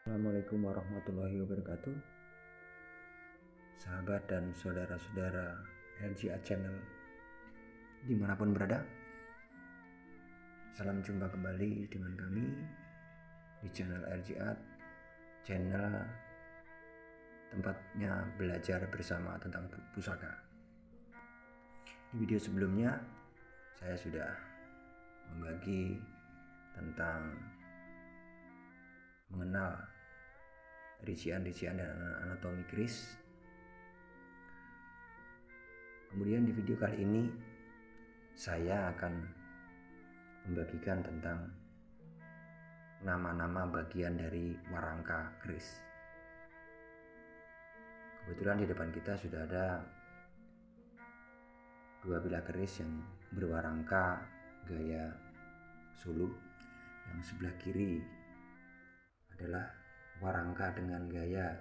Assalamualaikum warahmatullahi wabarakatuh. Sahabat dan saudara-saudara LGA Channel dimanapun berada, salam jumpa kembali dengan kami di channel LGA, channel tempatnya belajar bersama tentang pusaka. Di video sebelumnya saya sudah membagi tentang mengenal rincian-rincian dan anatomi keris. Kemudian di video kali ini saya akan membagikan tentang nama-nama bagian dari warangka keris. Kebetulan di depan kita sudah ada dua bilah keris yang berwarangka gaya Solo. Yang sebelah kiri adalah warangka dengan gaya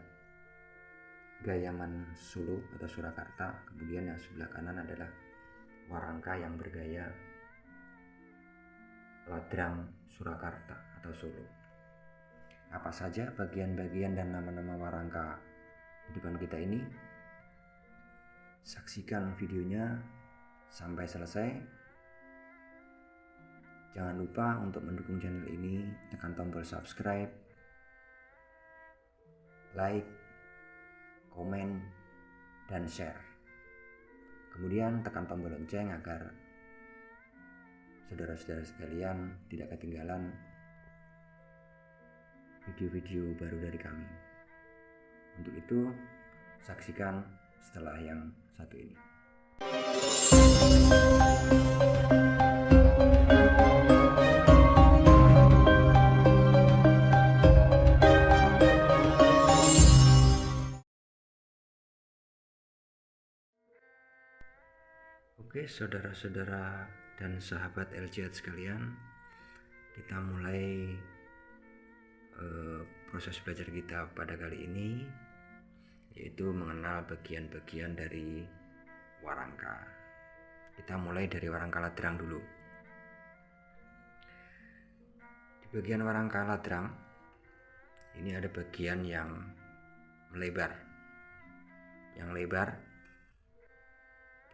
Gayaman Solo atau Surakarta. Kemudian yang sebelah kanan adalah warangka yang bergaya Ladrang Surakarta atau Solo. Apa saja bagian-bagian dan nama-nama warangka di depan kita ini? Saksikan videonya sampai selesai. Jangan lupa untuk mendukung channel ini, tekan tombol subscribe, like, komen, dan share. Kemudian tekan tombol lonceng agar saudara-saudara sekalian tidak ketinggalan video-video baru dari kami. Untuk itu, saksikan setelah yang satu ini. Oke, saudara-saudara dan sahabat LGA sekalian, kita mulai proses belajar kita pada kali ini, yaitu mengenal bagian-bagian dari warangka. Kita mulai dari warangka Ladrang dulu. Di bagian warangka Ladrang ini ada bagian yang melebar. Yang lebar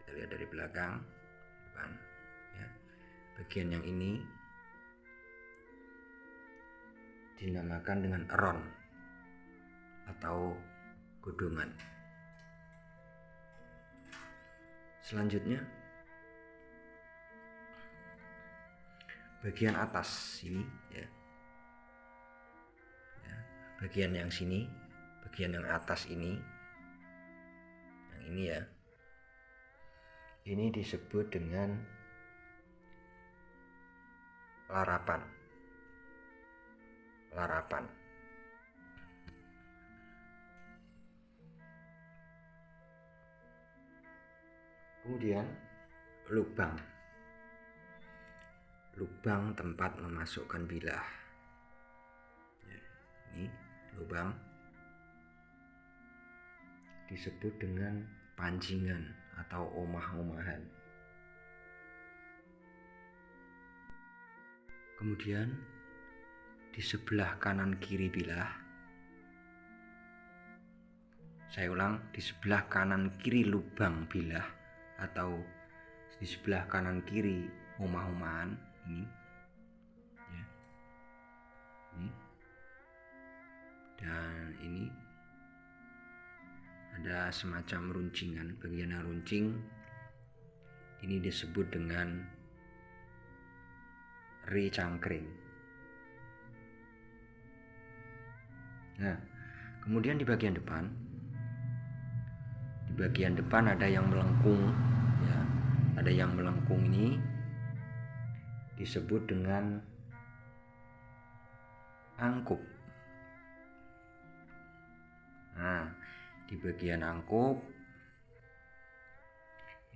kita lihat dari belakang, depan, ya. Bagian yang ini dinamakan dengan eron atau godongan. Selanjutnya bagian atas ini, ya, bagian yang sini, bagian yang atas ini, yang ini ya, ini disebut dengan larapan. Larapan. Kemudian lubang. Lubang tempat memasukkan bilah. Ya, ini lubang disebut dengan pancingan atau omah-omahan. Kemudian di sebelah kanan kiri bilah, saya ulang, di sebelah kanan kiri lubang bilah atau di sebelah kanan kiri omah-omahan ini, ya, ini dan ini ada semacam runcingan. Bagian yang runcing ini disebut dengan ri cangkring. Nah, kemudian di bagian depan ada yang melengkung, ya. Ada yang melengkung ini disebut dengan angkup. Nah, di bagian angkup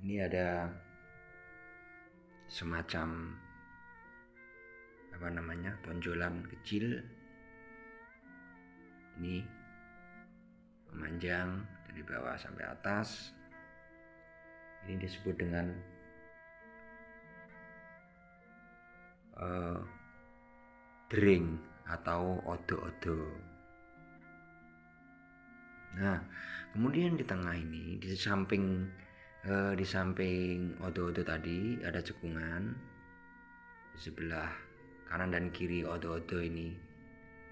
ini ada semacam tonjolan kecil. Ini memanjang dari bawah sampai atas. Ini disebut dengan dring atau odo-odo. Nah, kemudian di tengah ini di samping odo-odo tadi ada cekungan. Di sebelah kanan dan kiri odo-odo ini,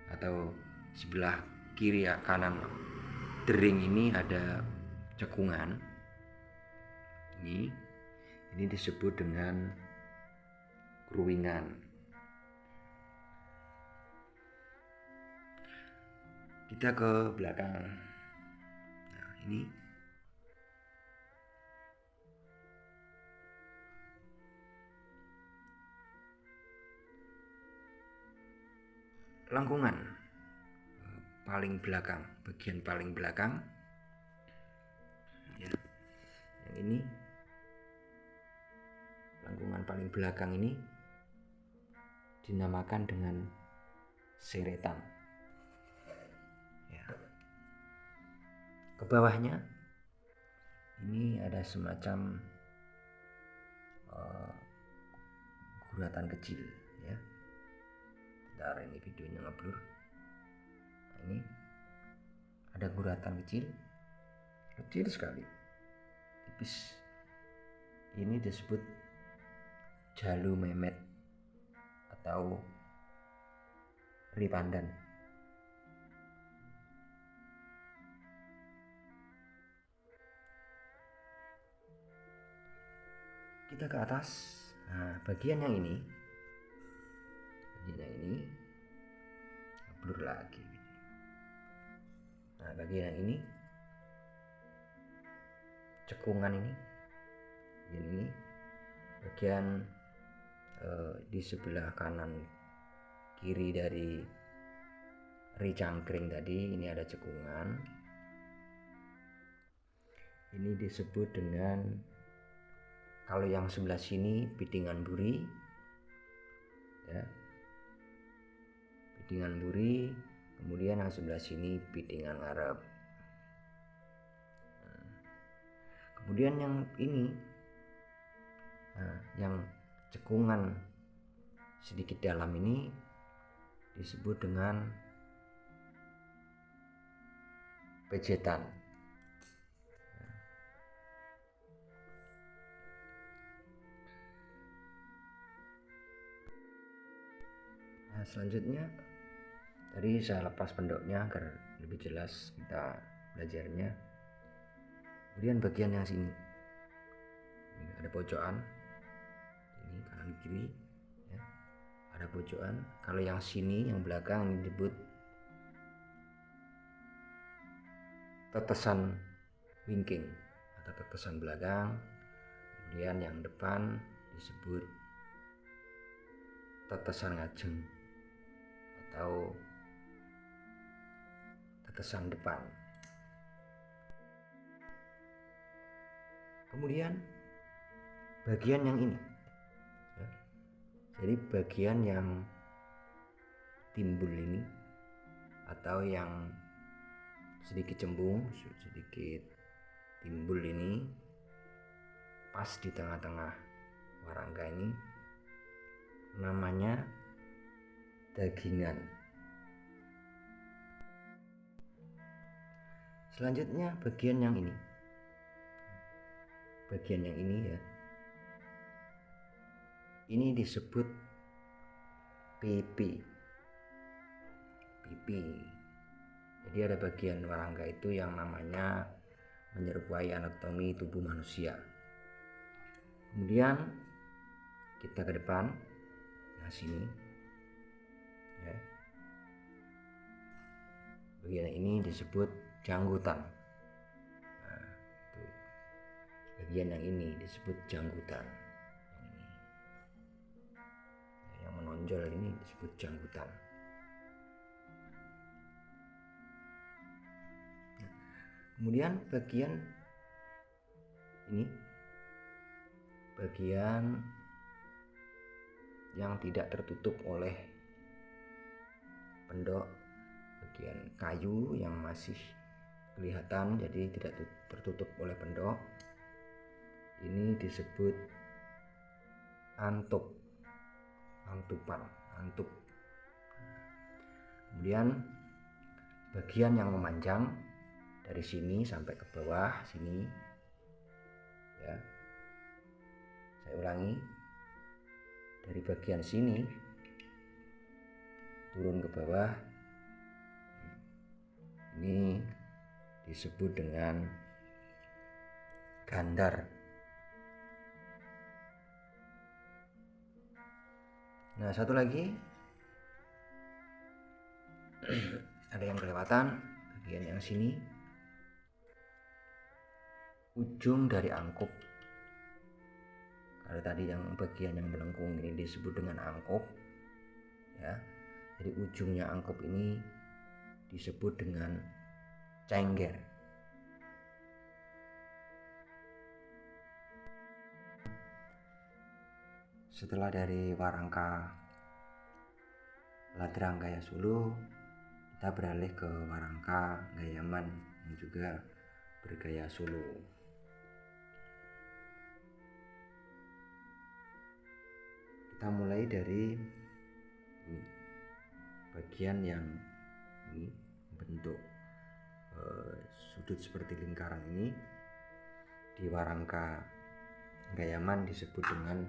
atau sebelah kiri kanan dering ini ada cekungan. Ini disebut dengan kruwingan. Kita ke belakang. Nah, ini lengkungan paling belakang, bagian paling belakang ya. Yang ini lengkungan paling belakang ini dinamakan dengan seretan ya. Ke bawahnya ini ada semacam guratan kecil ya. Bentar, ini videonya ngeblur. Nah, ini ada guratan kecil sekali, tipis. Ini disebut jalu memet atau ripandan. Kita ke atas. Nah, bagian yang ini blur lagi. Nah, bagian yang ini cekungan ini bagian di sebelah kanan kiri dari ri cangkring tadi, ini ada cekungan. Ini disebut dengan, kalau yang sebelah sini pitingan buri ya, pitingan buri, kemudian yang sebelah sini pitingan ngarep. Kemudian yang ini, yang cekungan sedikit dalam ini disebut dengan pejetan. Nah, selanjutnya tadi saya lepas pendoknya agar lebih jelas kita belajarnya. Kemudian bagian yang sini ini ada pojokan, ini kanan kiri ya, ada pojokan. Kalau yang sini, yang belakang, ini disebut tetesan wingking atau tetesan belakang. Kemudian yang depan disebut tetesan ngajeng atau tetesan depan. Kemudian bagian yang ini ya, jadi bagian yang timbul ini atau yang sedikit cembung, sedikit timbul ini, pas di tengah-tengah warangka ini, namanya dagingan. Selanjutnya bagian yang ini ya, ini disebut pipi. Jadi ada bagian warangka itu yang namanya menyerupai anatomi tubuh manusia. Kemudian kita ke depan, nah sini ya, bagian ini disebut janggutan. Nah, itu. Bagian yang ini disebut janggutan. Yang menonjol ini disebut janggutan. Kemudian bagian ini, bagian yang tidak tertutup oleh pendok, bagian kayu yang masih kelihatan jadi tidak tertutup oleh pendok, ini disebut antuk. Kemudian bagian yang memanjang dari sini sampai ke bawah sini ya. Saya ulangi, dari bagian sini turun ke bawah, ini disebut dengan gandar. Nah, satu lagi ada yang kelewatan, bagian yang sini, ujung dari angkup. Kalau tadi yang bagian yang melengkung ini disebut dengan angkup ya. Jadi ujungnya angkup ini disebut dengan cengger. Setelah dari warangka Ladrang Gaya Solo, kita beralih ke warangka Gayaman yang juga bergaya Solo. Kita mulai dari bagian yang ini bentuk sudut seperti lingkaran ini. Di warangka Gayaman disebut dengan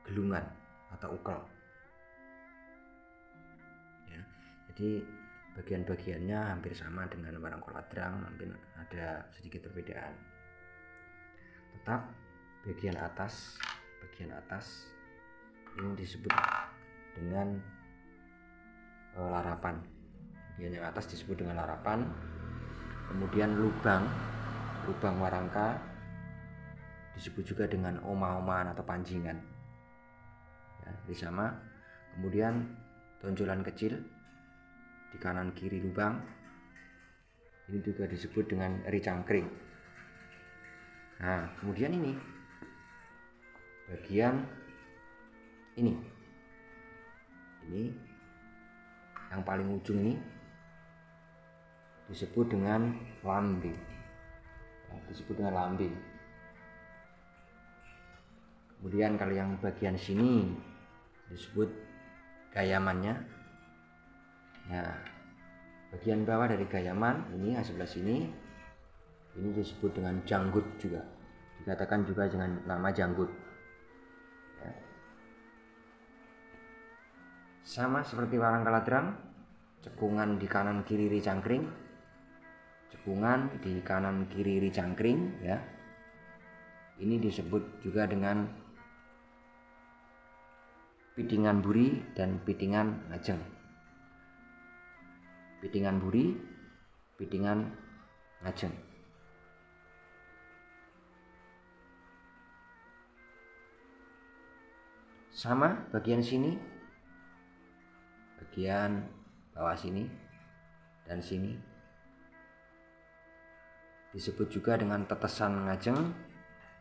gelungan atau ukel ya. Jadi bagian-bagiannya hampir sama dengan warangka Ladrang, mungkin ada sedikit perbedaan. Tetap bagian atas ini disebut dengan larapan. Bagian yang atas disebut dengan larapan. Kemudian lubang warangka disebut juga dengan oma-omaan atau panjingan ya, ini sama. Kemudian tonjolan kecil di kanan kiri lubang ini juga disebut dengan eri cangkring. Nah, kemudian ini bagian ini yang paling ujung ini disebut dengan lambe ya, Kemudian kalau yang bagian sini disebut gayamannya. Nah, bagian bawah dari gayaman ini sebelah sini ini disebut dengan janggut juga, dikatakan juga dengan nama janggut ya. Sama seperti warangka Ladrang, cekungan di kanan kiri ri cangkring, cekungan di kanan kiri ri cangkring ya. Ini disebut juga dengan pidingan buri dan pidingan ngajeng. Pidingan buri, pidingan ngajeng. Sama bagian sini, bagian bawah sini dan sini disebut juga dengan tetesan ngajeng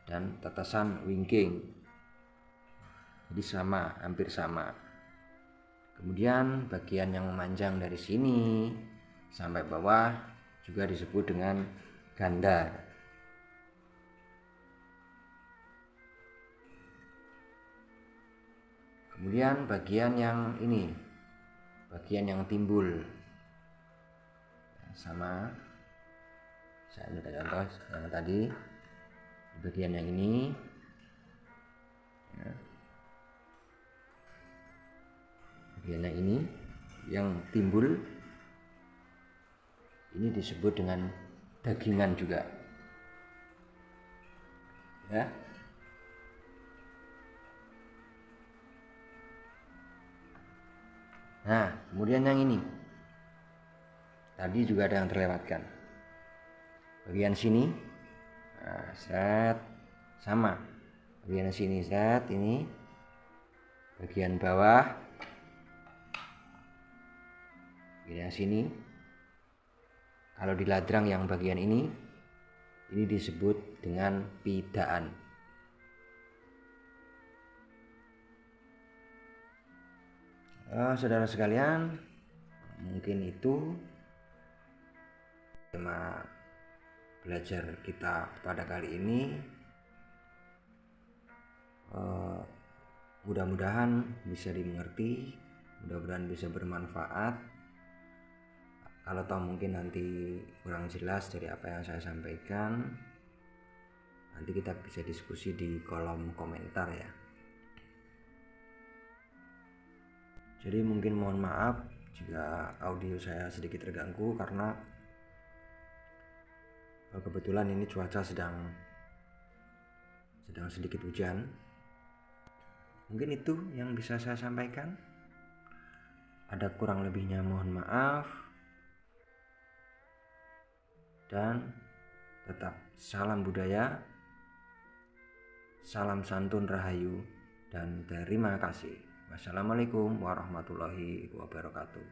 dan tetesan wingking. Jadi sama, hampir sama. Kemudian bagian yang memanjang dari sini sampai bawah juga disebut dengan gandar. Kemudian bagian yang ini, bagian yang timbul sama, saya minta contoh yang tadi, bagian yang ini ya. Bagian yang ini yang timbul ini disebut dengan dagingan juga ya. Nah, kemudian yang ini tadi juga ada yang terlewatkan. Bagian sini set sama, bagian sini set ini, bagian bawah, bagian sini. Kalau di Ladrang yang bagian ini disebut dengan pidaan. Saudara sekalian, mungkin itu tema belajar kita pada kali ini. Mudah-mudahan bisa dimengerti, mudah-mudahan bisa bermanfaat. Kalau toh mungkin nanti kurang jelas dari apa yang saya sampaikan, nanti kita bisa diskusi di kolom komentar ya. Jadi mungkin mohon maaf jika audio saya sedikit terganggu karena kebetulan ini cuaca sedang sedikit hujan. Mungkin itu yang bisa saya sampaikan. Ada kurang lebihnya mohon maaf. Dan tetap salam budaya, salam santun rahayu, dan terima kasih. Wassalamualaikum warahmatullahi wabarakatuh.